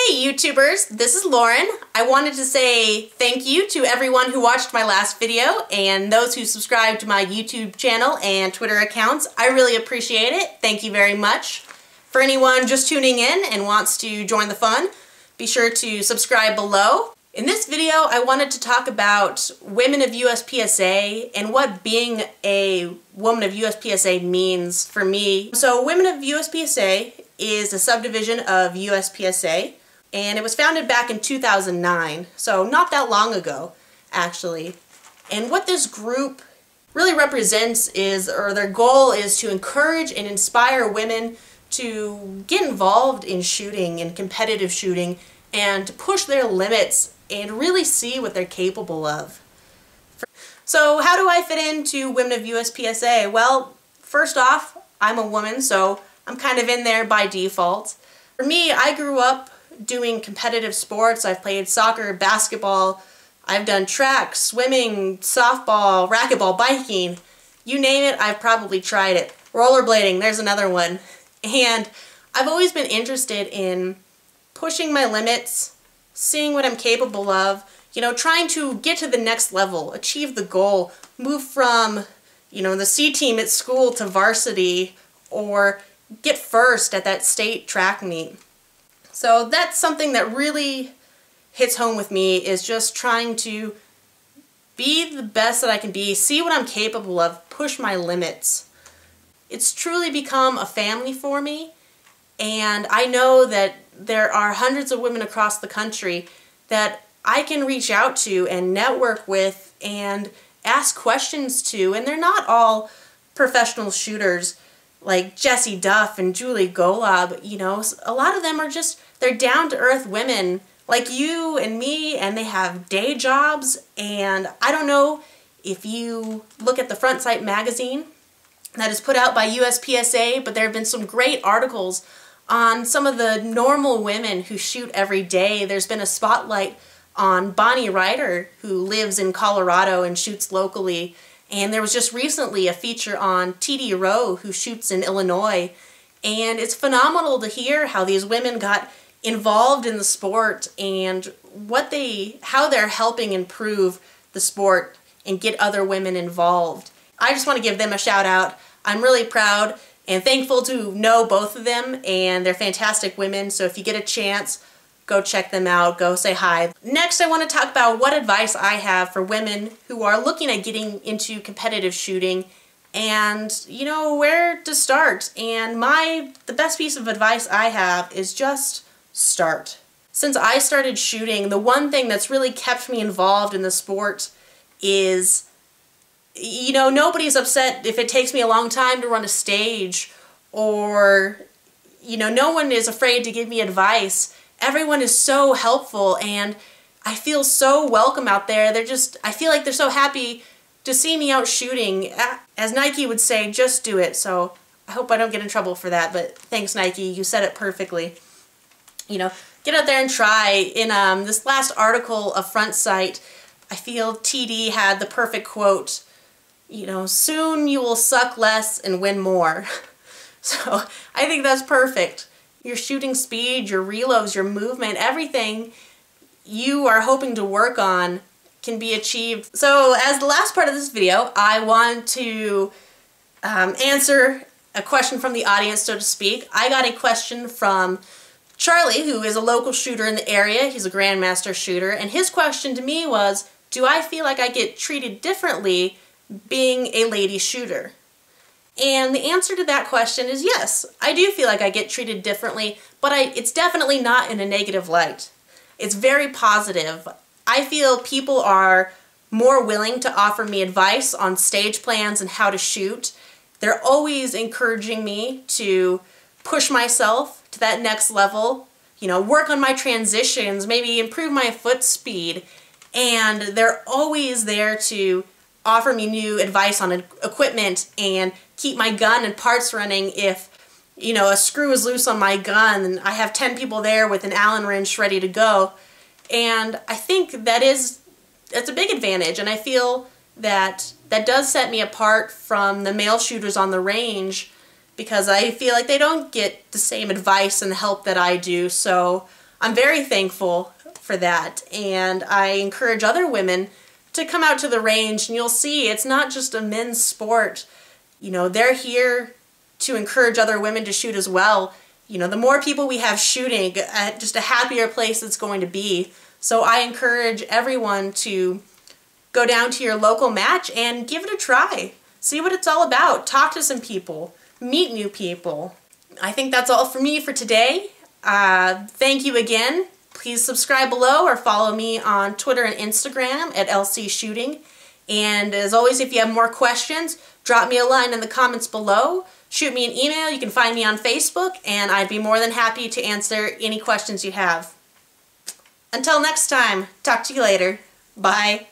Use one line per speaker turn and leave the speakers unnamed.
Hey YouTubers, this is Lauren. I wanted to say thank you to everyone who watched my last video and those who subscribed to my YouTube channel and Twitter accounts. I really appreciate it. Thank you very much. For anyone just tuning in and wants to join the fun, be sure to subscribe below. In this video, I wanted to talk about Women of USPSA and what being a Woman of USPSA means for me. So Women of USPSA is a subdivision of USPSA, and it was founded back in 2009, so not that long ago, actually. And what this group really represents is, or their goal is to encourage and inspire women to get involved in shooting and competitive shooting and to push their limits and really see what they're capable of. So how do I fit into Women of USPSA? Well, first off, I'm a woman, so I'm kind of in there by default. For me, I grew up doing competitive sports. I've played soccer, basketball, I've done track, swimming, softball, racquetball, biking. You name it, I've probably tried it. Rollerblading, there's another one. And I've always been interested in pushing my limits, seeing what I'm capable of, trying to get to the next level, achieve the goal, move from, the C team at school to varsity, or get first at that state track meet. So that's something that really hits home with me, is just trying to be the best that I can be, see what I'm capable of, push my limits. It's truly become a family for me, and I know that there are hundreds of women across the country that I can reach out to and network with and ask questions to, and they're not all professional shooters like Jessie Duff and Julie Golob. A lot of them are just, they're down-to-earth women like you and me, and they have day jobs. And I don't know if you look at the Front Sight magazine that is put out by USPSA, but there have been some great articles on some of the normal women who shoot every day. There's been a spotlight on Bonnie Ryder, who lives in Colorado and shoots locally. And there was just recently a feature on T.D. Rowe, who shoots in Illinois. And it's phenomenal to hear how these women got involved in the sport and how they're helping improve the sport and get other women involved. I just want to give them a shout out. I'm really proud and thankful to know both of them, and they're fantastic women. So if you get a chance, go check them out, go say hi. Next, I want to talk about what advice I have for women who are looking at getting into competitive shooting and, where to start. And the best piece of advice I have is just start. Since I started shooting, the one thing that's really kept me involved in the sport is, nobody's upset if it takes me a long time to run a stage, or, no one is afraid to give me advice. Everyone is so helpful, and I feel so welcome out there. I feel like they're so happy to see me out shooting. As Nike would say, just do it. So I hope I don't get in trouble for that, but thanks Nike, you said it perfectly. Get out there and try. In this last article of Front Sight, I feel TD had the perfect quote, soon you will suck less and win more. So I think that's perfect. Your shooting speed, your reloads, your movement, everything you are hoping to work on can be achieved. So as the last part of this video, I want to answer a question from the audience, so to speak. I got a question from Charlie, who is a local shooter in the area. He's a grandmaster shooter, and his question to me was, do I feel like I get treated differently being a lady shooter? And the answer to that question is yes, I do feel like I get treated differently, but it's definitely not in a negative light. It's very positive. I feel people are more willing to offer me advice on stage plans and how to shoot. They're always encouraging me to push myself to that next level, work on my transitions, maybe improve my foot speed, and they're always there to offer me new advice on equipment and keep my gun and parts running if, a screw is loose on my gun and I have 10 people there with an Allen wrench ready to go. And I think that's a big advantage, and I feel that does set me apart from the male shooters on the range, because I feel like they don't get the same advice and help that I do. So I'm very thankful for that, and I encourage other women to come out to the range, and you'll see it's not just a men's sport. You know, they're here to encourage other women to shoot as well. You know, the more people we have shooting, just a happier place it's going to be. So I encourage everyone to go down to your local match and give it a try. See what it's all about. Talk to some people. Meet new people. I think that's all for me for today. Thank you again. Please subscribe below or follow me on Twitter and Instagram at LC Shooting. And as always, if you have more questions, drop me a line in the comments below. Shoot me an email. You can find me on Facebook, and I'd be more than happy to answer any questions you have. Until next time, talk to you later. Bye.